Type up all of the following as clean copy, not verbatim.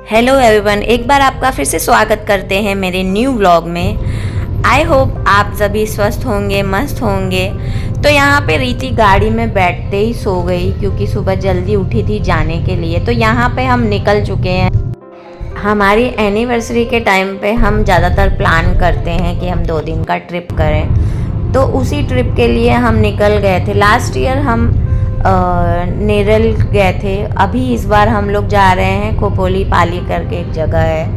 Hello everyone, एक बार आपका फिर से स्वागत करते हैं मेरे न्यू व्लॉग में। आई होप आप सभी स्वस्थ होंगे, मस्त होंगे। तो यहाँ पे रीति गाड़ी में बैठते ही सो गई क्योंकि सुबह जल्दी उठी थी जाने के लिए। तो यहाँ पे हम निकल चुके हैं। हमारी एनिवर्सरी के टाइम पे हम ज़्यादातर प्लान करते हैं कि हम 2 दिन का ट्रिप करें, तो उसी ट्रिप के लिए हम निकल गए थे। लास्ट ईयर हम नेरल गए थे। अभी इस बार हम लोग जा रहे हैं खोपोली पाली करके एक जगह है,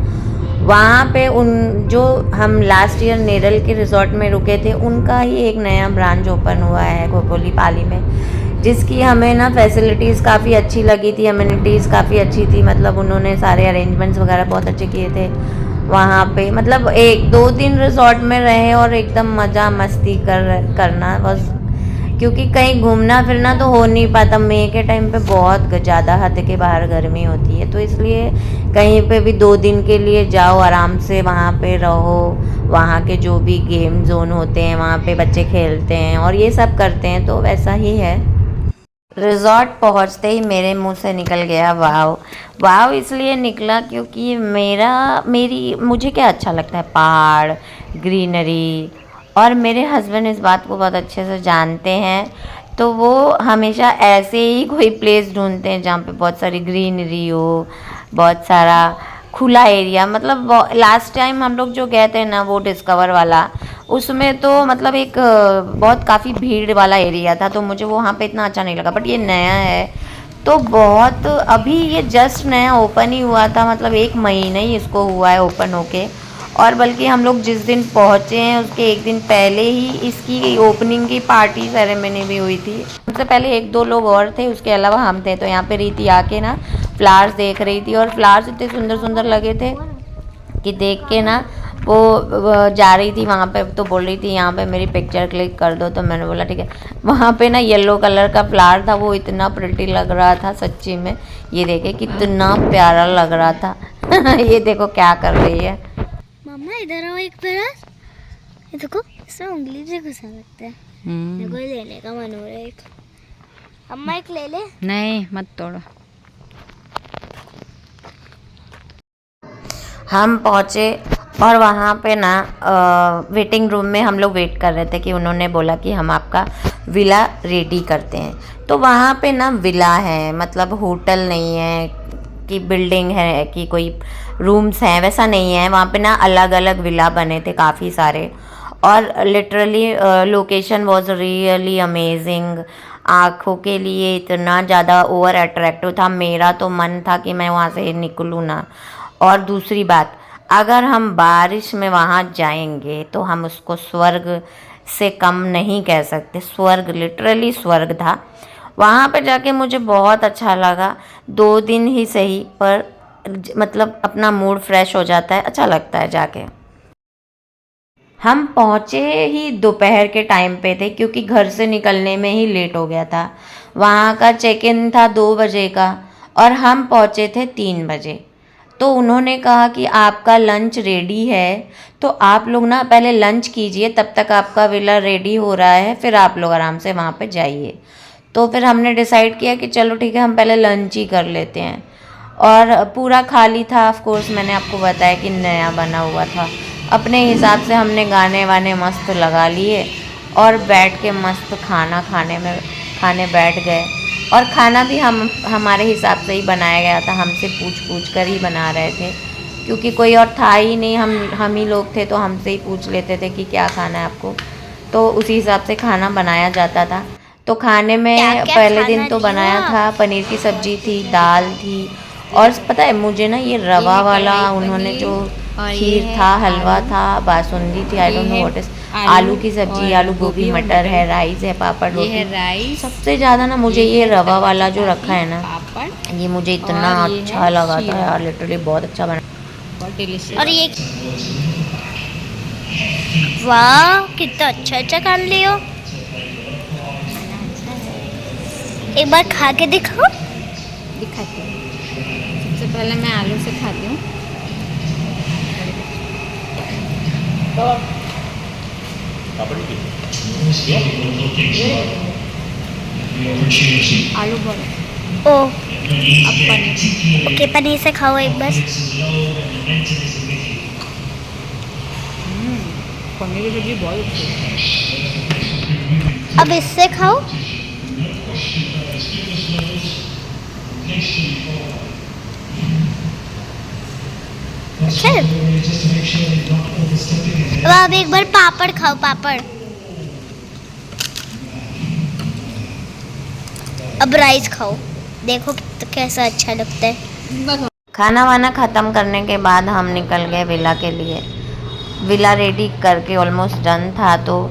वहाँ पे उन जो हम लास्ट ईयर नेरल के रिजॉर्ट में रुके थे उनका ही एक नया ब्रांच ओपन हुआ है खोपोली पाली में, जिसकी हमें ना फैसिलिटीज़ काफ़ी अच्छी लगी थी, अम्यूनिटीज़ काफ़ी अच्छी थी। मतलब उन्होंने सारे अरेंजमेंट्स वगैरह बहुत अच्छे किए थे वहाँ पे। मतलब 1-2 दिन रिजॉर्ट में रहे और एकदम मज़ा मस्ती करना बस, क्योंकि कहीं घूमना फिरना तो हो नहीं पाता। मई के टाइम पे बहुत ज़्यादा हद के बाहर गर्मी होती है, तो इसलिए कहीं पे भी 2 दिन के लिए जाओ, आराम से वहाँ पे रहो। वहाँ के जो भी गेम जोन होते हैं वहाँ पे बच्चे खेलते हैं और ये सब करते हैं, तो वैसा ही है। रिजॉर्ट पहुँचते ही मेरे मुंह से निकल गया वाव। वाव इसलिए निकला क्योंकि मुझे क्या अच्छा लगता है, पहाड़, ग्रीनरी। और मेरे हस्बैंड इस बात को बहुत अच्छे से जानते हैं, तो वो हमेशा ऐसे ही कोई प्लेस ढूंढते हैं जहाँ पे बहुत सारी ग्रीनरी हो, बहुत सारा खुला एरिया। मतलब लास्ट टाइम हम लोग जो गए थे ना, वो डिस्कवर वाला, उसमें तो मतलब एक बहुत काफ़ी भीड़ वाला एरिया था, तो मुझे वहाँ पे इतना अच्छा नहीं लगा। बट ये नया है तो बहुत, अभी ये जस्ट नया ओपन ही हुआ था, मतलब 1 महीना ही इसको हुआ है ओपन होके। और बल्कि हम लोग जिस दिन पहुँचे हैं उसके 1 दिन पहले ही इसकी ओपनिंग की पार्टी सेरेमनी भी हुई थी। उससे पहले 1-2 लोग और थे, उसके अलावा हम थे। तो यहाँ पे रीति आके ना फ्लावर्स देख रही थी, और फ्लावर्स इतने सुंदर सुंदर लगे थे कि देख के ना वो जा रही थी वहाँ पे, तो बोल रही थी यहाँ पे मेरी पिक्चर क्लिक कर दो। तो मैंने बोला ठीक है। वहाँ पे ना येलो कलर का फ्लावर था, वो इतना प्रिटी लग रहा था सच्ची में। ये देखे कितना प्यारा लग रहा था। ये देखो क्या कर रही है मम्मा, इधर आओ एक बार। ये देखो, इसमें उंगली से घुसा लगता है। मेरे को लेने का मन हो रहा है एक। अम्मा एक ले ले। नहीं मत तोड़ो। हम पहुँचे और वहाँ पे ना वेटिंग रूम में हम लोग वेट कर रहे थे कि उन्होंने बोला कि हम आपका विला रेडी करते हैं। तो वहाँ पे ना विला है, मतलब होटल नहीं है कि बिल्डिंग है कि कोई रूम्स हैं, वैसा नहीं है। वहाँ पे ना अलग अलग विला बने थे काफ़ी सारे, और literally location was really amazing. आँखों के लिए इतना ज़्यादा ओवर अट्रैक्टिव था, मेरा तो मन था कि मैं वहाँ से निकलूँ ना। और दूसरी बात, अगर हम बारिश में वहाँ जाएंगे तो हम उसको स्वर्ग से कम नहीं कह सकते। स्वर्ग, लिटरली स्वर्ग था। वहाँ पे जाके मुझे बहुत अच्छा लगा। 2 दिन ही सही, पर मतलब अपना मूड फ्रेश हो जाता है, अच्छा लगता है जाके। हम पहुँचे ही दोपहर के टाइम पे थे क्योंकि घर से निकलने में ही लेट हो गया था। वहाँ का चेक इन था 2 बजे का और हम पहुँचे थे 3 बजे। तो उन्होंने कहा कि आपका लंच रेडी है, तो आप लोग ना पहले लंच कीजिए, तब तक आपका विला रेडी हो रहा है, फिर आप लोग आराम से वहाँ पे जाइए। तो फिर हमने डिसाइड किया कि चलो ठीक है, हम पहले लंच ही कर लेते हैं। और पूरा खाली था, ऑफ कोर्स मैंने आपको बताया कि नया बना हुआ था। अपने हिसाब से हमने गाने वाने मस्त लगा लिए और बैठ के मस्त खाने बैठ गए। और खाना भी हमारे हिसाब से ही बनाया गया था, हमसे पूछ कर ही बना रहे थे, क्योंकि कोई और था ही नहीं। हम ही लोग थे, तो हमसे ही पूछ लेते थे कि क्या खाना है आपको, तो उसी हिसाब से खाना बनाया जाता था। तो खाने में क्या क्या पहले दिन खाना तो लिया? बनाया था, पनीर की सब्जी थी, दाल थी, और पता है मुझे ना ये रवा वाला उन्होंने जो खीर था, हलवा था, बासुंदी थी, I don't know what is, आलू की सब्जी, आलू गोभी मटर है, राइस है, पापड़ रोटी। ये है राइस। सबसे ज़्यादा ना मुझे ये रवा वाला जो रखा है ना, पापड़, ये मुझे इतना और ये अच्छा है लगा था शीरा। यार, लिटरली बहुत अच्छा बना। बहुत डिलीशियस। और ये वाह, कितना अच्छा अच्छा खान लियो। एक बार खा के दिखाओ। दिखाती हूँ। सबसे पहले मैं आलू से खाती हूँ। आलू बहुत ओ अब पनीर। ओके, पनीर से खाओ एक बार। पनीर की सब्जी बहुत अच्छी है। अब इससे खाओ। अच्छा है। अब आप एक बार पापड़ खाओ, पापड़। अब राइस खाओ, देखो कैसा अच्छा लगता है। खाना वाना ख़त्म करने के बाद हम निकल गए विला के लिए। विला रेडी करके ऑलमोस्ट डन था, तो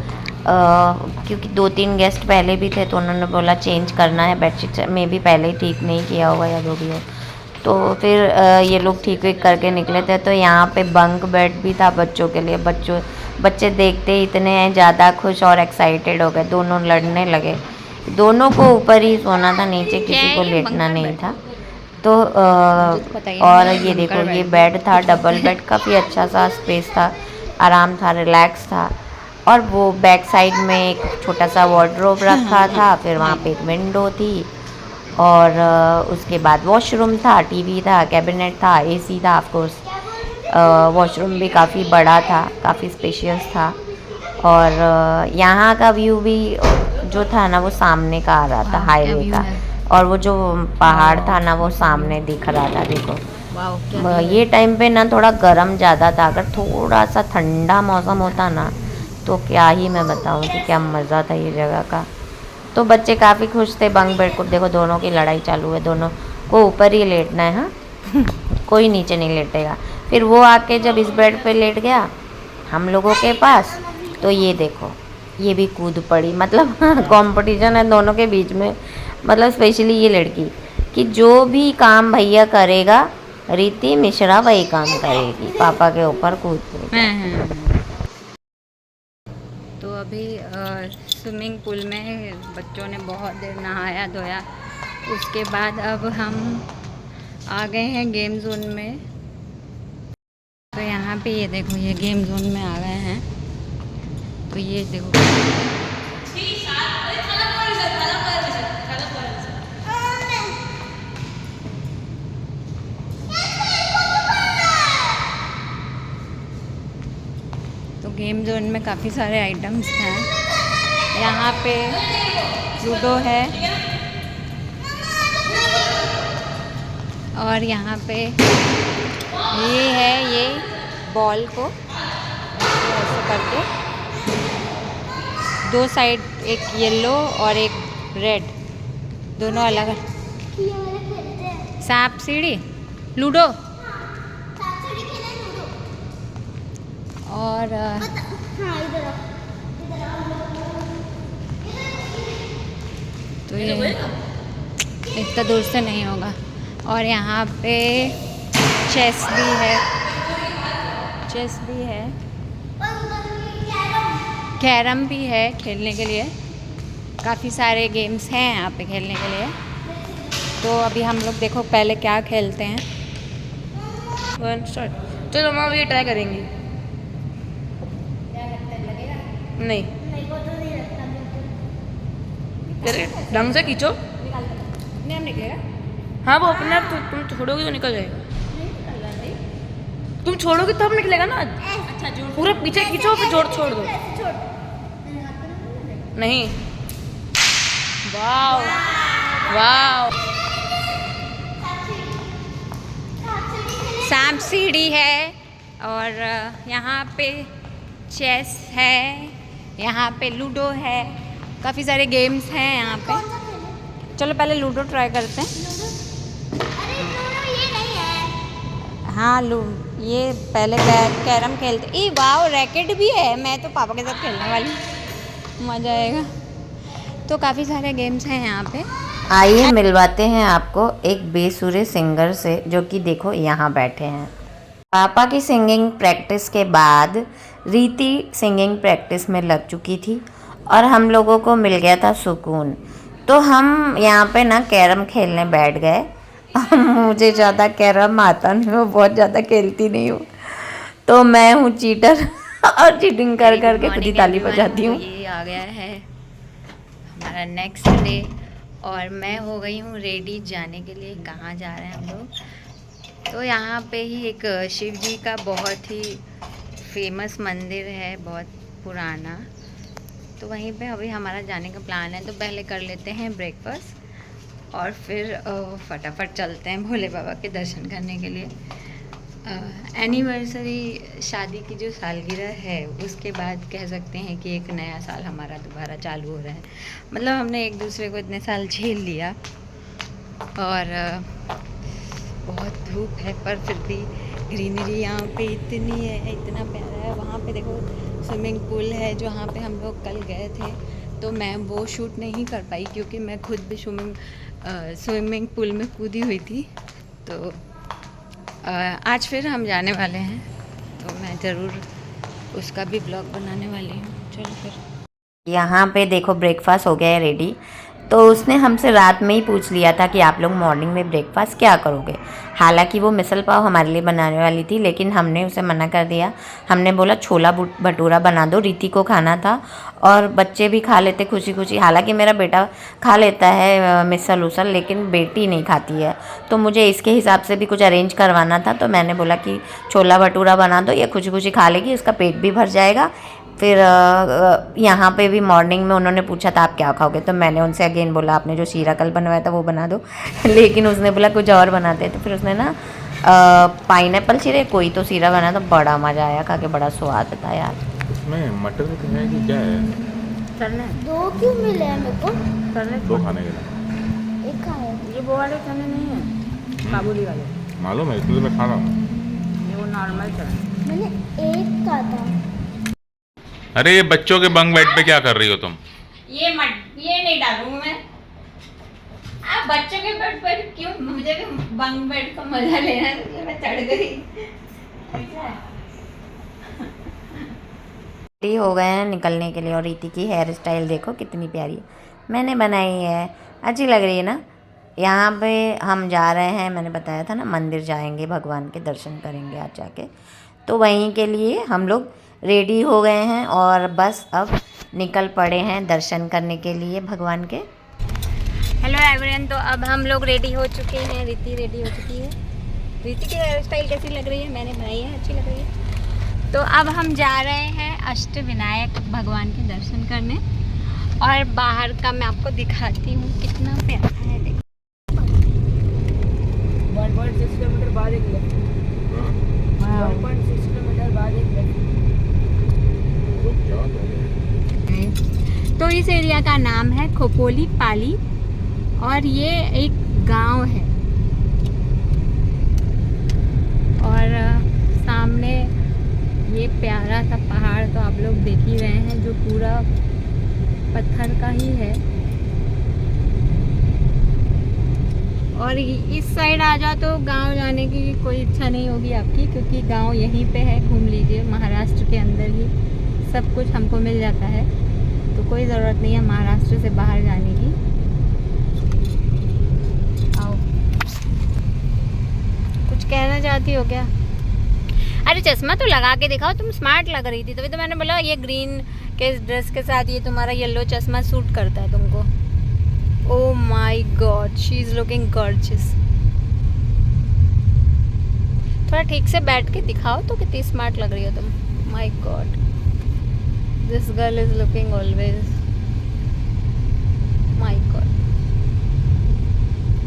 क्योंकि 2-3 गेस्ट पहले भी थे तो उन्होंने बोला चेंज करना है, बेडशीट में भी पहले ही ठीक नहीं किया होगा या जो भी हो, तो फिर ये लोग ठीक विक करके निकले थे। तो यहाँ पे बंक बेड भी था बच्चों के लिए। बच्चे देखते ही इतने ज़्यादा खुश और एक्साइटेड हो गए, दोनों लड़ने लगे। दोनों को ऊपर ही सोना था, नीचे किसी को लेटना नहीं था। तो और ये देखो, ये बेड था, डबल बेड, काफ़ी अच्छा सा स्पेस था, आराम था, रिलैक्स था। और वो बैक साइड में एक छोटा सा वार्डरोब रखा था, फिर वहाँ पे एक विंडो थी, और उसके बाद वॉशरूम था, टीवी था, कैबिनेट था, एसी था ऑफ कोर्स। वॉशरूम भी काफ़ी बड़ा था, काफ़ी स्पेशियस था, और यहाँ का व्यू भी जो था ना वो सामने का आ रहा था, हाईवे का, और वो जो पहाड़ था ना वो सामने दिख रहा था। देखो ये टाइम पे ना थोड़ा गर्म ज़्यादा था, अगर थोड़ा सा ठंडा मौसम होता ना तो क्या ही मैं बताऊँ कि क्या मज़ा था ये जगह का। तो बच्चे काफ़ी खुश थे। बंक बेड को देखो, दोनों की लड़ाई चालू है, दोनों को ऊपर ही लेटना है, हाँ कोई नीचे नहीं लेटेगा। फिर वो आके जब इस बेड पे लेट गया हम लोगों के पास, तो ये देखो ये भी कूद पड़ी। मतलब कंपटीशन है दोनों के बीच में, मतलब स्पेशली ये लड़की कि जो भी काम भैया करेगा रीति मिश्रा वही काम करेगी, पापा के ऊपर कूद पड़ी। तो अभी स्विमिंग पूल में बच्चों ने बहुत देर नहाया धोया, उसके बाद अब हम आ गए हैं गेम जोन में। तो यहाँ पे ये देखो, ये गेम जोन में आ गए हैं। तो ये देखो तो गेम जोन में काफ़ी सारे आइटम्स हैं। यहाँ पे लूडो है, और यहाँ पे ये है, ये बॉल को ऐसे करके दो साइड, एक येलो और एक रेड, दोनों अलग। सांप सीढ़ी, लूडो, और तो ये इतना दूर से नहीं होगा। और यहाँ पे चेस भी है, कैरम भी है खेलने के लिए। काफ़ी सारे गेम्स हैं यहाँ पे खेलने के लिए। तो अभी हम लोग देखो पहले क्या खेलते हैं। चलो हम ये ट्राई करेंगे। नहीं ढंग से खींचो। अपने आप निकलेगा। हाँ वो अपने आप, तुम छोड़ोगे तो निकल जाएगा। तुम छोड़ोगे तब निकलेगा ना। अच्छा, जोर पूरा पीछे खींचो फिर जोड़ छोड़ दो। नहीं, वाव वाव। सांप सीढ़ी है, और यहाँ पे चेस है, यहाँ पे लूडो है, काफ़ी सारे गेम्स हैं यहाँ पे। चलो पहले लूडो ट्राई करते हैं। हाँ ये पहले कैरम खेलते। ई वाह, रैकेट भी है। मैं तो पापा के साथ खेलने वाली हूँ, मज़ा आएगा। तो काफ़ी सारे गेम्स हैं यहाँ पे। आइए मिलवाते हैं आपको एक बेसुरे सिंगर से, जो कि देखो यहाँ बैठे हैं। पापा की सिंगिंग प्रैक्टिस के बाद रीति सिंगिंग प्रैक्टिस में लग चुकी थी और हम लोगों को मिल गया था सुकून। तो हम यहाँ पे ना कैरम खेलने बैठ गए। मुझे ज़्यादा कैरम आता नहीं, मैं बहुत ज़्यादा खेलती नहीं हूँ, तो मैं हूँ चीटर और चीटिंग कर के खुद ही ताली बजाती हूँ। ये आ गया है हमारा नेक्स्ट डे, और मैं हो गई हूँ रेडी जाने के लिए। कहाँ जा रहे हैं हम लोग? तो यहाँ पे ही एक शिव जी का बहुत ही फेमस मंदिर है, बहुत पुराना। तो वहीं पे अभी हमारा जाने का प्लान है। तो पहले कर लेते हैं ब्रेकफास्ट और फिर फटाफट चलते हैं भोले बाबा के दर्शन करने के लिए। एनिवर्सरी, शादी की जो सालगिरह है उसके बाद कह सकते हैं कि एक नया साल हमारा दोबारा चालू हो रहा है। मतलब हमने एक दूसरे को इतने साल झेल लिया और बहुत धूप है, पर फिर भी ग्रीनरी यहाँ पे इतनी है, इतना प्यारा है। वहाँ पे देखो स्विमिंग पूल है जहाँ पे हम लोग कल गए थे। तो मैं वो शूट नहीं कर पाई क्योंकि मैं खुद भी स्विमिंग पूल में कूदी हुई थी। तो आज फिर हम जाने वाले हैं, तो मैं ज़रूर उसका भी ब्लॉग बनाने वाली हूँ। चलो फिर। यहाँ पे देखो ब्रेकफास्ट हो गया है रेडी। तो उसने हमसे रात में ही पूछ लिया था कि आप लोग मॉर्निंग में ब्रेकफास्ट क्या करोगे। हालांकि वो मिसल पाव हमारे लिए बनाने वाली थी, लेकिन हमने उसे मना कर दिया। हमने बोला छोला भटूरा बना दो, रीति को खाना था और बच्चे भी खा लेते खुशी खुशी। हालांकि मेरा बेटा खा लेता है मिसल उसल, लेकिन बेटी नहीं खाती है। तो मुझे इसके हिसाब से भी कुछ अरेंज करवाना था। तो मैंने बोला कि छोला भटूरा बना दो, ये खुशी खुशी खा लेगी, इसका पेट भी भर जाएगा। फिर यहाँ पे भी मॉर्निंग में उन्होंने पूछा था आप क्या खाओगे। तो मैंने उनसे अगेन बोला आपने जो शीरा कल बनवाया था वो बना दो लेकिन उसने बोला कुछ और बनाते। तो फिर उसने ना पाइनएप्पल शीरे कोई तो शीरा बनाया, तो बड़ा मज़ा आया, खा के बड़ा स्वाद था यार। इसमें मटर है कि क्या है? चलना दो क्यों मिले हैं मेरे को? दो खाने के लिए। एक खाया। ये वो वाले चने नहीं है, काबुली वाले। मालूम है, इसलिए मैं खा रहा हूँ। ये वो नॉर्मल चने। मैंने एक का था। अरे ये बच्चों के बंग बेड पे क्या कर रही हो तुम? ये नहीं डालूंगा मैं। आप बच्चों के बेड पर क्यों? मुझे भी बंग बेड का मजा लेना है, इसलिए मैं चढ़ गई। रेडी हो गए हैं निकलने के लिए और रीति की हेयर स्टाइल देखो कितनी प्यारी है, मैंने बनाई है, अच्छी लग रही है ना। यहाँ पे हम जा रहे हैं, मैंने बताया था ना मंदिर जाएंगे, भगवान के दर्शन करेंगे आज जाके। तो वहीं के लिए हम लोग रेडी हो गए हैं और बस अब निकल पड़े हैं दर्शन करने के लिए भगवान के। हेलो एवरीवन, तो अब हम लोग रेडी हो चुके हैं। रीति रेडी हो चुकी है। रीति की हेयर स्टाइल कैसी लग रही है? मैंने बनाई है, अच्छी लग रही है। तो अब हम जा रहे हैं अष्टविनायक भगवान के दर्शन करने और बाहर का मैं आपको दिखाती हूँ कितना प्यारा है। देखो 1.6 किलोमीटर बाद एक लेफ्ट, 1.6 किलोमीटर बाद एक लेफ्ट। तो इस एरिया का नाम है खोपोली पाली और ये एक गांव है। और सामने ये प्यारा सा पहाड़ तो आप लोग देख ही रहे हैं, जो पूरा पत्थर का ही है। और इस साइड आ जाओ तो गांव जाने की कोई इच्छा नहीं होगी आपकी, क्योंकि गांव यहीं पे है। घूम लीजिए, महाराष्ट्र के अंदर ही सब कुछ हमको मिल जाता है, तो कोई ज़रूरत नहीं है महाराष्ट्र से बाहर जाने की। आओ, कुछ कहना चाहती हो क्या? अरे चश्मा तो लगा के दिखाओ, तुम स्मार्ट लग रही थी, तभी तो मैंने बोला ये ग्रीन के ड्रेस के साथ ये तुम्हारा येलो चश्मा सूट करता है तुमको। Oh my God, she is looking gorgeous. थोड़ा ठीक से बैठ के दिखाओ तो कितनी स्मार्ट लग रही हो तुम। My God, this girl is looking always, my God.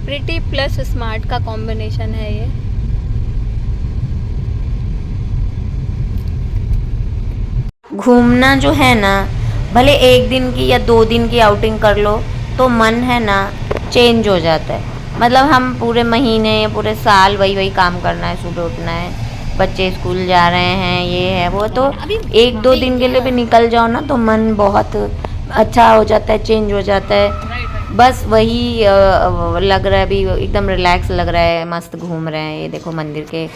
Pretty plus smart का कॉम्बिनेशन है ये। घूमना जो है ना, भले एक दिन की या 2 दिन की आउटिंग कर लो तो मन है ना चेंज हो जाता है। मतलब हम पूरे महीने पूरे साल वही काम करना है, सुबह उठना है, बच्चे स्कूल जा रहे हैं, ये है वो, तो 1-2 दिन के लिए भी निकल जाओ ना तो मन बहुत अच्छा हो जाता है, चेंज हो जाता है। बस वही लग रहा है, अभी एकदम रिलैक्स लग रहा है, मस्त घूम रहे हैं। ये देखो मंदिर के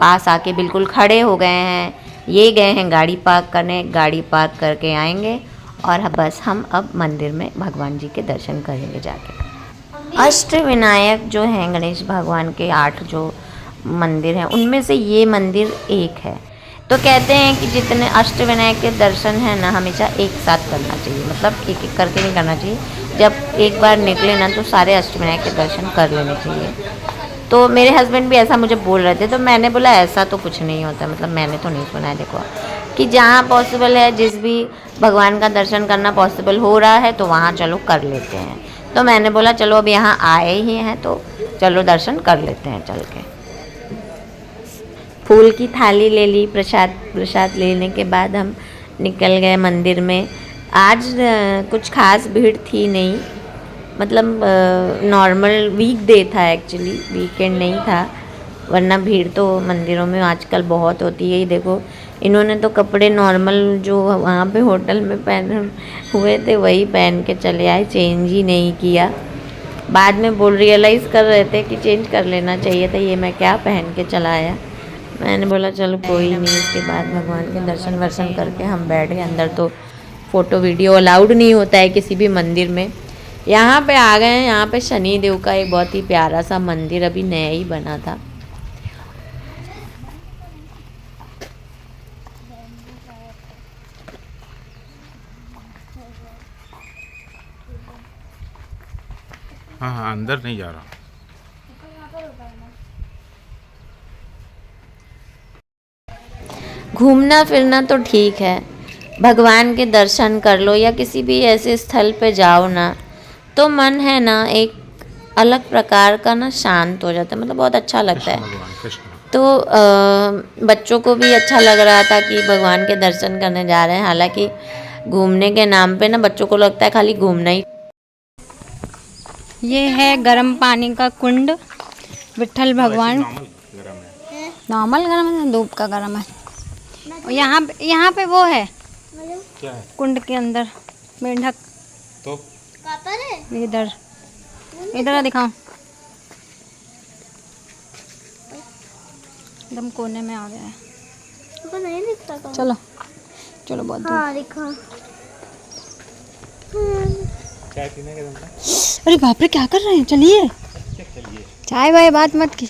पास आके बिल्कुल खड़े हो गए हैं, ये गए हैं गाड़ी पार्क करने, गाड़ी पार्क करके आएंगे और बस हम अब मंदिर में भगवान जी के दर्शन करेंगे जाके। अष्टविनायक जो हैं गणेश भगवान के 8 जो मंदिर हैं उनमें से ये मंदिर एक है। तो कहते हैं कि जितने अष्टविनायक के दर्शन हैं ना हमेशा एक साथ करना चाहिए, मतलब एक एक करके नहीं करना चाहिए, जब एक बार निकले ना तो सारे अष्टविनायक के दर्शन कर लेने चाहिए। तो मेरे हस्बैंड भी ऐसा मुझे बोल रहे थे, तो मैंने बोला ऐसा तो कुछ नहीं होता, मतलब मैंने तो नहीं सुना है। देखो कि जहाँ पॉसिबल है, जिस भी भगवान का दर्शन करना पॉसिबल हो रहा है तो वहाँ चलो कर लेते हैं। तो मैंने बोला चलो अब यहाँ आए ही हैं तो चलो दर्शन कर लेते हैं चल के। फूल की थाली ले ली, प्रसाद लेने के बाद हम निकल गए मंदिर में। आज कुछ खास भीड़ थी नहीं, मतलब नॉर्मल वीकडे था एक्चुअली, वीकेंड नहीं था, वरना भीड़ तो मंदिरों में आजकल बहुत होती है। ये देखो इन्होंने तो कपड़े नॉर्मल जो वहाँ पे होटल में पहने हुए थे वही पहन के चले आए, चेंज ही नहीं किया। बाद में रियलाइज़ कर रहे थे कि चेंज कर लेना चाहिए था, ये मैं क्या पहन के चला आया। मैंने बोला चलो कोई नहीं। उसके बाद भगवान के दर्शन वर्शन करके हम बैठ गए अंदर। तो फ़ोटो वीडियो अलाउड नहीं होता है किसी भी मंदिर में। यहाँ पे आ गए हैं, यहाँ पे शनि देव का एक बहुत ही प्यारा सा मंदिर अभी नया ही बना था। हाँ हाँ, अंदर नहीं जा रहा। घूमना फिरना तो ठीक है, भगवान के दर्शन कर लो या किसी भी ऐसे स्थल पे जाओ ना तो मन है ना एक अलग प्रकार का ना शांत हो जाता है, मतलब बहुत अच्छा लगता है। भगवान कृष्ण। तो बच्चों को भी अच्छा लग रहा था कि भगवान के दर्शन करने जा रहे हैं। हालांकि घूमने के नाम पे ना बच्चों को लगता है खाली घूमना ही। ये है गर्म पानी का कुंड, विट्ठल भगवान। नॉर्मल गर्म है, धूप का गर्म है। और यहाँ पे वो है, क्या है? कुंड के अंदर मेंढक। तो इधर इधर दिखाओ, एकदम कोने में आ गया है। तो नहीं दिखता था। चलो चलो बहुत दूर। हाँ दिखा। चाय पीने के दम। अरे बाप रे, क्या कर रहे हैं? चलिए चाय वाय बात मत की,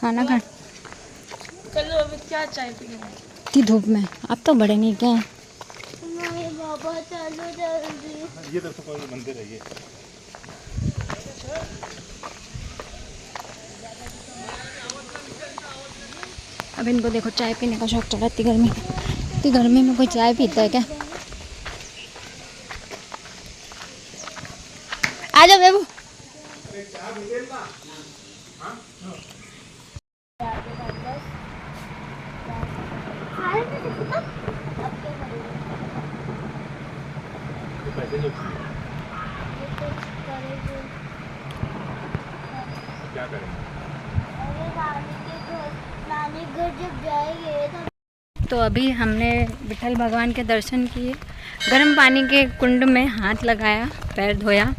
खाना खा। चलो अभी क्या चाय पीएंगे? इतनी धूप में आप तो बड़े नहीं क्या? नहीं बाबा चलो जल्दी। ये देखो कोई मंदिर है ये। अब इनको देखो चाय पीने का शौक चढ़ा। इतनी गर्मी में कोई चाय पीता है क्या? आ जाओ बेबू। क्या करें? नानी घर जब जाएंगे तो अभी हमने विट्ठल भगवान के दर्शन किए, गर्म पानी के कुंड में हाथ लगाया, पैर धोया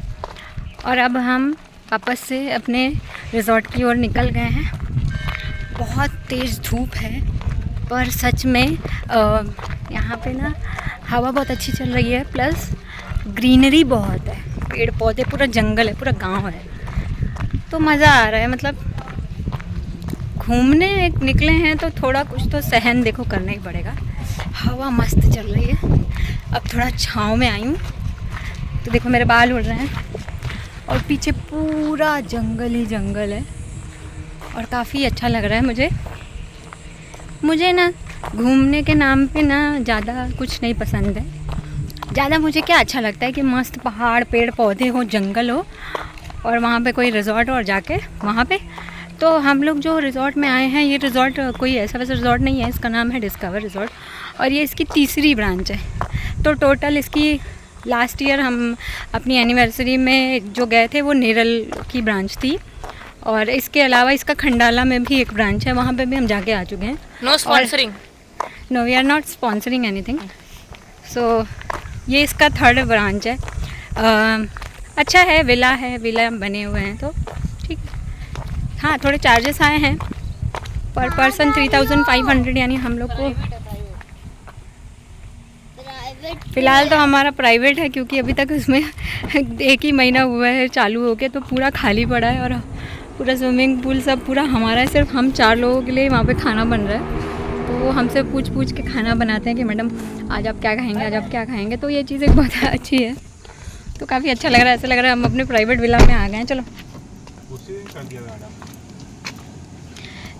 और अब हम वापस से अपने रिज़ॉर्ट की ओर निकल गए हैं। बहुत तेज़ धूप है पर सच में यहाँ पे ना हवा बहुत अच्छी चल रही है, प्लस ग्रीनरी बहुत है, पेड़ पौधे, पूरा जंगल है, पूरा गांव है। तो मज़ा आ रहा है, मतलब घूमने निकले हैं तो थोड़ा कुछ तो सहन देखो करना ही पड़ेगा। हवा मस्त चल रही है। अब थोड़ा छाँव में आई हूँ तो देखो मेरे बाल उड़ रहे हैं और पीछे पूरा जंगल ही जंगल है और काफ़ी अच्छा लग रहा है मुझे ना घूमने के नाम पे ना ज़्यादा कुछ नहीं पसंद है। ज़्यादा मुझे क्या अच्छा लगता है कि मस्त पहाड़, पेड़ पौधे हो, जंगल हो और वहाँ पे कोई रिज़ॉर्ट और जाके वहाँ पे। तो हम लोग जो रिज़ॉर्ट में आए हैं, ये रिज़ॉर्ट कोई ऐसा वैसा रिज़ॉर्ट नहीं है, इसका नाम है डिस्कवर रिज़ॉर्ट और ये इसकी तीसरी ब्रांच है। तो टोटल इसकी लास्ट ईयर हम अपनी एनिवर्सरी में जो गए थे वो नेरल की ब्रांच थी और इसके अलावा इसका खंडाला में भी एक ब्रांच है, वहाँ पे भी हम जाके आ चुके हैं। No sponsoring. No, we are not sponsoring anything. So ये इसका थर्ड ब्रांच है। अच्छा है, विला बने हुए हैं तो ठीक। हाँ, थोड़े चार्जेस आए हैं पर पर्सन 3500, यानी हम लोग को फ़िलहाल तो हमारा प्राइवेट है क्योंकि अभी तक उसमें 1 ही महीना हुआ है चालू होके, तो पूरा खाली पड़ा है और पूरा स्विमिंग पूल सब पूरा हमारा है। सिर्फ हम 4 लोगों के लिए वहाँ पे खाना बन रहा है तो वो हमसे पूछ पूछ के खाना बनाते हैं कि मैडम आज आप क्या खाएंगे, आज आप क्या खाएंगे। तो ये चीज़ एक बहुत अच्छी है, तो काफ़ी अच्छा लग रहा है। ऐसा लग रहा है हम अपने प्राइवेट विला में आ गए हैं। चलो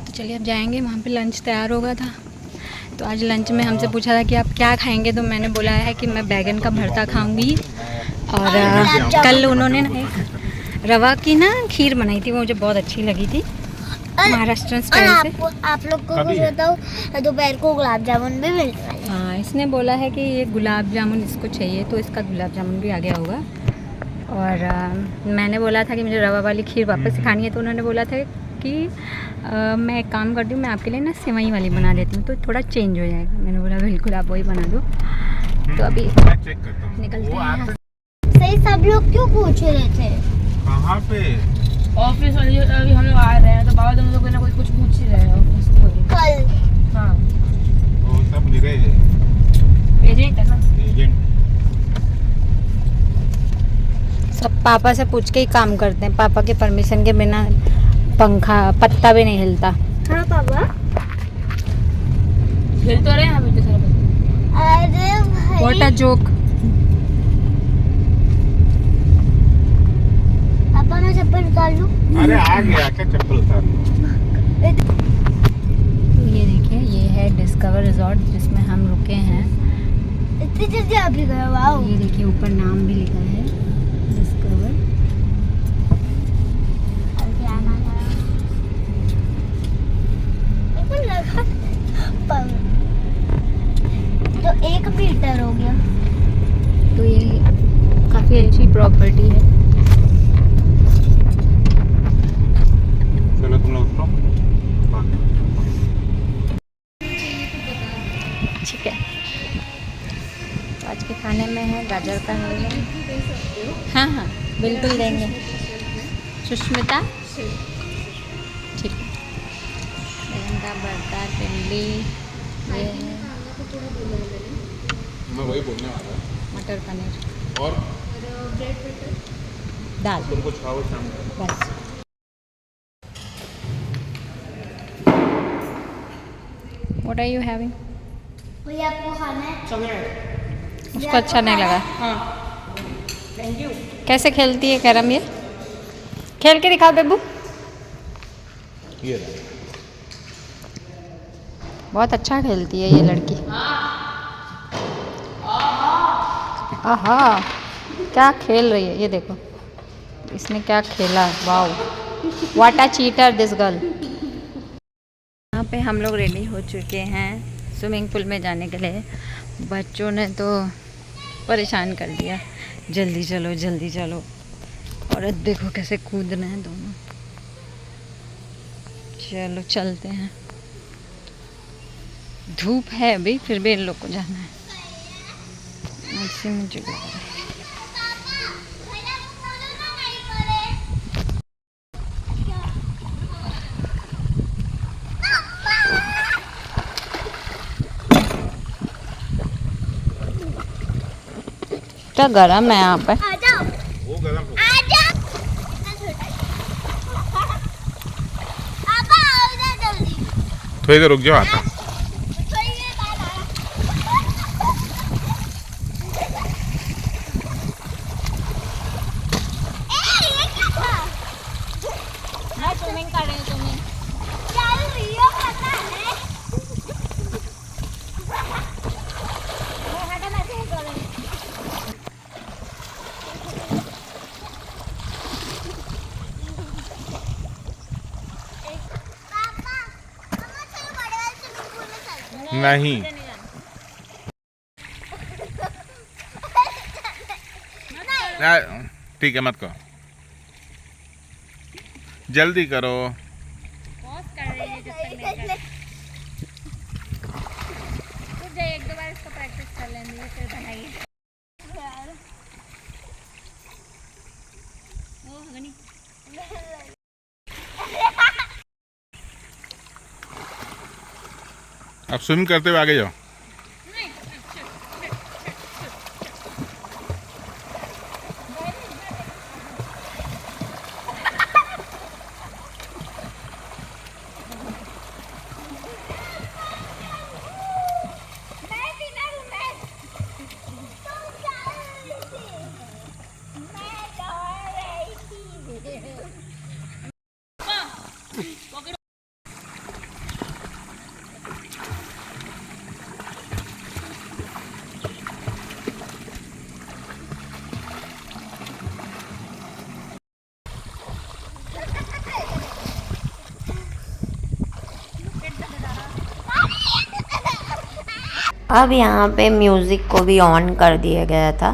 तो चलिए अब जाएंगे, वहाँ पे लंच तैयार होगा था। तो आज लंच में हमसे पूछा था कि आप क्या खाएंगे, तो मैंने बोला है कि मैं बैगन का भरता खाऊंगी। और कल उन्होंने ना एक रवा की ना खीर बनाई थी, वो मुझे बहुत अच्छी लगी थी, महाराष्ट्र स्टाइल से। आप लोग को कुछ बताओ, दोपहर को गुलाब जामुन भी मिल रहा है। हाँ, इसने बोला है कि ये गुलाब जामुन इसको चाहिए, तो इसका गुलाब जामुन भी आ गया होगा। और मैंने बोला था कि मुझे रवा वाली खीर वापस खानी है, तो उन्होंने बोला था कि मैं एक काम करती हूँ, मैं आपके लिए ना सेवई वाली बना देती हूँ, तो थोड़ा चेंज हो जाएगा। मैंने बोला बिल्कुल आप वही बना दो। तो अभी निकलते हैं। सही, सब लोग क्यों पूछ रहे थे? कहाँ पे? ऑफिस वाली अभी हम लोग आ रहे हैं, तो बाबा तुम लोग ना कुछ पूछ ही रहे हैं ऑफिस को। कल हाँ, वो सब मेरे एजेंट है ना। एजेंट। सब पापा से पूछ के ही काम करते हैं, पापा के परमिशन के बिना पंखा पत्ता भी नहीं हिलता। हाँ पापा। खेल तो रहे हैं अभी तो सारे बच्चे। अरे भाई, व्हाट अ जोक। पापा मैं चप्पल निकाल लूं? अरे आ गया क्या, चप्पल उतार लो। ये देखिए, ये है डिस्कवर रिजॉर्ट जिसमें हम रुके हैं। इतनी जल्दी आप ही गए? वाओ। ये देखिए ऊपर नाम भी लिखा है डिस्कवर। तो 1 मीटर हो गया। तो ये काफ़ी अच्छी प्रॉपर्टी है। चलो तुम लोग उतरो। ठीक है, तो आज के खाने में है गाजर का हलवा। हाँ हाँ बिल्कुल देंगे सुष्मिता। ठीक है, बैगन का भरता, भिंडी, ये है मैं वही बोलने वाला था। मटर पनीर और दाल, तुम कुछ खाओ शाम को। बस। What are you having? वही आपको खाना है? उसको अच्छा नहीं लगा। Thank you. कैसे खेलती है कैरम ये? खेल के दिखाओ बेबू। ये रहा। बहुत अच्छा खेलती है ये लड़की। आहा, क्या खेल रही है ये देखो, इसने क्या खेला। Wow, what a cheater this girl. यहाँ पे हम लोग रेडी हो चुके हैं स्विमिंग पूल में जाने के लिए। बच्चों ने तो परेशान कर दिया, जल्दी चलो जल्दी चलो। और देखो कैसे कूद रहे हैं दोनों। चलो चलते हैं, धूप है अभी, फिर भी इन लोग को जाना है। ऐसे मुझे लग रहा है। क्या गर्म है यहाँ पे। आ जाओ, वो गरम हो। आ जाओ। पापा आओ इधर जल्दी। थोड़ी देर रुक जाओ, आता। थोड़ी देर बाद आना। ये क्या था? मैं स्विमिंग कर रही हूँ, तुम्हें चल रियो पता है। हटा मैं ऐसे ही करूँगी। पापा, मम्मा चलो बड़े वाले स्विमिंग पूल में चलते हैं। नहीं, ठीक है, मत करो, जल्दी करो। एक दो बार इसको प्रैक्टिस कर लेंगे फिर बनाइए। अब स्विमिंग करते हुए आगे जाओ। अब यहाँ पे म्यूज़िक को भी ऑन कर दिया गया था।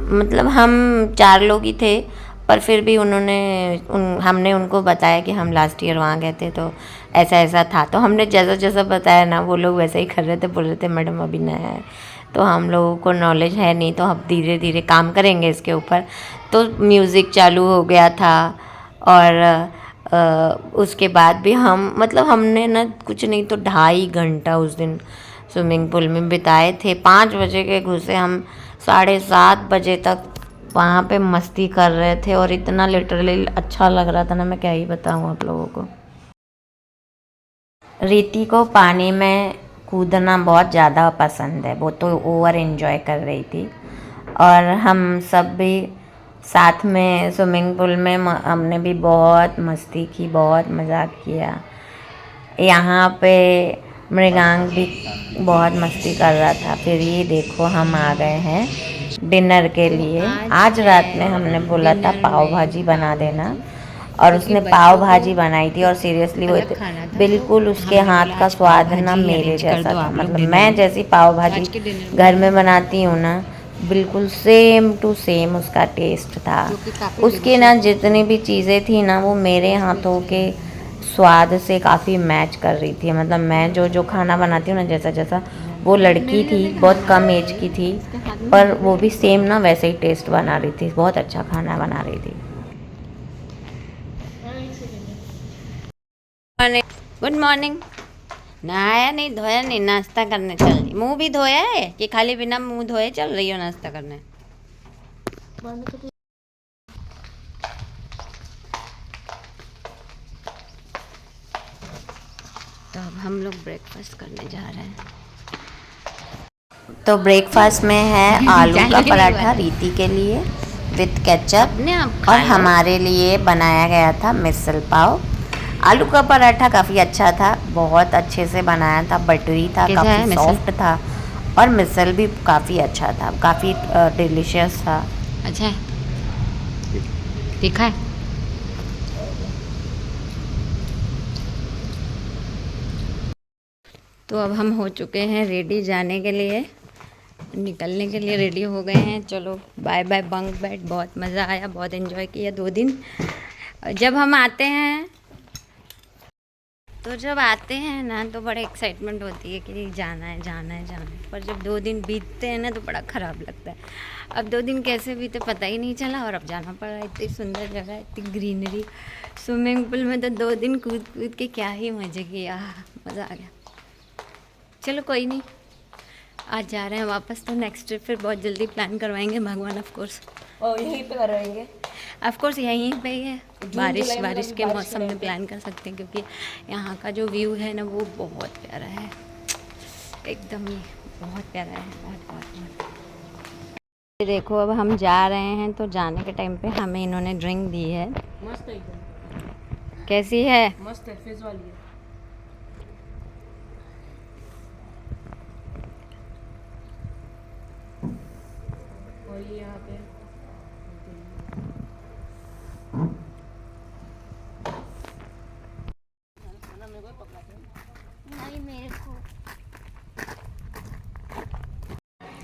मतलब हम 4 लोग ही थे, पर फिर भी हमने उनको बताया कि हम लास्ट ईयर वहाँ गए थे तो ऐसा ऐसा था। तो हमने जैसा जैसा बताया ना, वो लोग वैसे ही कर रहे थे, बोल रहे थे मैडम अभी नया है तो हम लोगों को नॉलेज है नहीं, तो हम धीरे धीरे काम करेंगे इसके ऊपर। तो म्यूज़िक चालू हो गया था और उसके बाद भी हमने ना कुछ नहीं तो 2.5 घंटा उस दिन स्विमिंग पूल में बिताए थे। 5 बजे के घुसे, हम 7:30 बजे तक वहाँ पे मस्ती कर रहे थे और इतना लिटरली अच्छा लग रहा था ना, मैं क्या ही बताऊँ आप लोगों को। रीति को पानी में कूदना बहुत ज़्यादा पसंद है, वो तो ओवर एंजॉय कर रही थी। और हम सब भी साथ में स्विमिंग पूल में हमने भी बहुत मस्ती की, बहुत मज़ाक किया। यहाँ पे मृगांक भी बहुत मस्ती कर रहा था। फिर ये देखो हम आ गए हैं डिनर के लिए। आज रात में हमने बोला था पाव भाजी बना देना, और उसने पाव भाजी बनाई थी और सीरियसली वो बिल्कुल उसके हाथ का स्वाद ना मेरे जैसा था। मतलब मैं जैसी पाव भाजी घर में बनाती हूँ ना, बिल्कुल सेम टू सेम उसका टेस्ट था। उसकी ना जितनी भी चीज़ें थी ना, वो मेरे हाथों के स्वाद से काफ़ी मैच कर रही थी। मतलब मैं जो खाना बनाती हूँ ना, जैसा जैसा, वो लड़की थी बहुत कम एज की थी, पर वो भी सेम ना वैसे ही टेस्ट बना रही थी। बहुत अच्छा खाना बना रही थी। Good morning. नहाया नहीं, धोया नहीं, नाश्ता करने चल रही। मुंह भी धोया है कि खाली बिना मुंह धोए चल रही हो नाश्ता करने? तो अब हम लोग ब्रेकफास्ट करने जा रहे हैं। तो ब्रेकफास्ट में है आलू का पराठा रीति के लिए विद केचप, और हमारे लिए बनाया गया था मिसल पाव। आलू का पराठा काफ़ी अच्छा था, बहुत अच्छे से बनाया था, बटरी था, काफ़ी सॉफ्ट था, और मिसल भी काफ़ी अच्छा था, काफ़ी डिलीशियस था। अच्छा तीखा है। तो अब हम हो चुके हैं रेडी जाने के लिए, निकलने के लिए रेडी हो गए हैं। चलो बाय बाय बंक बेड। बहुत मज़ा आया, बहुत एंजॉय किया 2 दिन। जब हम आते हैं ना, तो बड़ा एक्साइटमेंट होती है कि जाना है जाना है जाना है, पर जब 2 दिन बीतते हैं ना तो बड़ा ख़राब लगता है। अब 2 दिन कैसे बीते पता ही नहीं चला, और अब जाना पड़ा। इतनी सुंदर जगह, इतनी ग्रीनरी, स्विमिंग पूल में तो 2 दिन कूद कूद के क्या ही मज़े किया, मज़ा आ गया। चलो कोई नहीं, आज जा रहे हैं वापस, तो नेक्स्ट ट्रिप फिर बहुत जल्दी प्लान करवाएंगे भगवान। ऑफ कोर्स और यहीं पे करवाएंगे, ऑफ कोर्स यहीं पे ही है। बारिश के मौसम में प्लान कर सकते हैं, क्योंकि यहाँ का जो व्यू है ना, वो बहुत प्यारा है, एकदम ही बहुत प्यारा है, बहुत। देखो अब हम जा रहे हैं, तो जाने के टाइम पे हमें इन्होंने ड्रिंक दी है। मस्त है एकदम। कैसी है? मस्त है, फिज वाली है। और ये यहाँ पे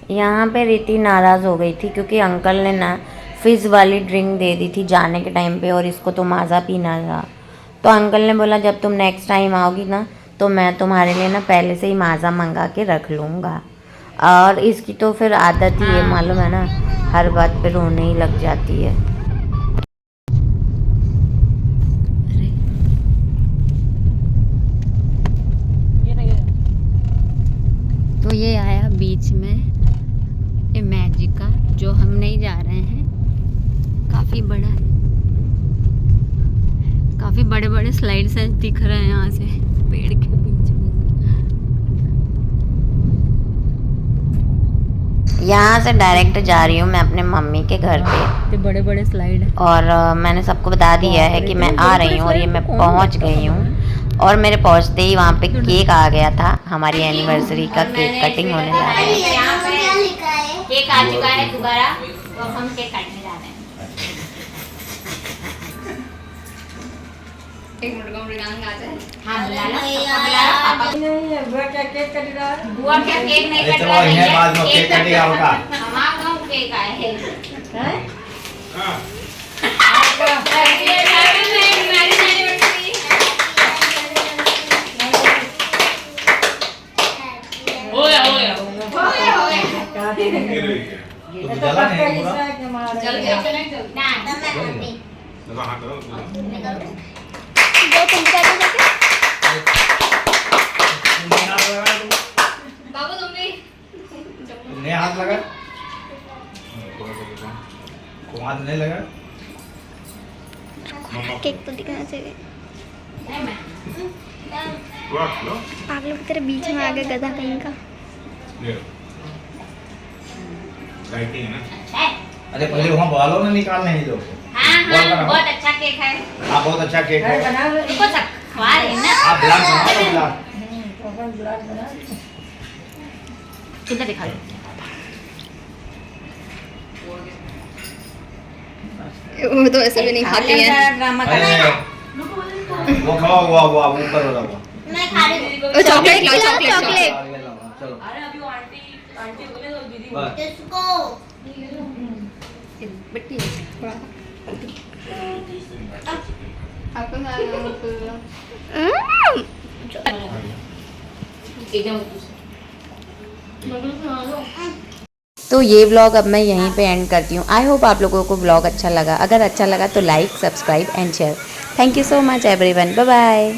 यहाँ पे रीति नाराज़ हो गई थी, क्योंकि अंकल ने ना फिज़ वाली ड्रिंक दे दी थी जाने के टाइम पे, और इसको तो माज़ा पीना था। तो अंकल ने बोला जब तुम नेक्स्ट टाइम आओगी ना, तो मैं तुम्हारे लिए ना पहले से ही माज़ा मंगा के रख लूँगा। और इसकी तो फिर आदत ही है, मालूम है ना, हर बात पे रोने ही लग जाती है। तो ये आया बीच में इमेजिका, जो हम नहीं जा रहे हैं। काफ़ी बड़ा है, काफ़ी बड़े बड़े स्लाइड्स हैं, दिख रहे हैं यहाँ से पेड़ के बीच में। यहाँ से डायरेक्ट जा रही हूँ मैं अपने मम्मी के घर पे। बड़े बड़े स्लाइड है। और मैंने सबको बता दिया है कि मैं आ रही हूँ, और ये मैं पहुँच गई हूँ। और मेरे पहुँचते ही वहाँ पे केक आ गया था, हमारी एनिवर्सरी का केक कटिंग होने जा रहा है। केक आ चुका है दोबारा, तो हम केक काटने जा रहे हैं। एक मिनट का मृगांक आ जाए। हाँ बुला लो, बुआ क्या केक नहीं अरे कट चलो रहा है इन्हें बाद में केक कटेगा होगा हमारा गाँव केक आए हैं हो गया तो जला नहीं पूरा चल गया दो तुम क्या करते बाबू तुम भी तुमने हाथ लगा को हाथ नहीं लगा केक तो दिखाना चाहिए आप लोग तेरे बीच में आ गए गधा कहीं का अरे पहले वहाँ बालों ना निकालने ही लोग बहुत अच्छा केक है हाँ बहुत अच्छा केक है रुको सब खवा रहे हैं ना आप ब्लाक बनाओ किधर दिखा लो वो तो ऐसे भी नहीं खाती है ड्रामा अरे वो खाओ वो ऊपर वाला वो मैं खा रही हूँ चॉकलेट चॉकलेट चलो अरे अभी वो आंटी बोले तो दीदी बस इसको बिट्टी तो ये व्लॉग अब मैं यहीं पे एंड करती हूँ। आई होप आप लोगों को व्लॉग अच्छा लगा। अगर अच्छा लगा तो like, subscribe and share. Thank you so much everyone. Bye bye.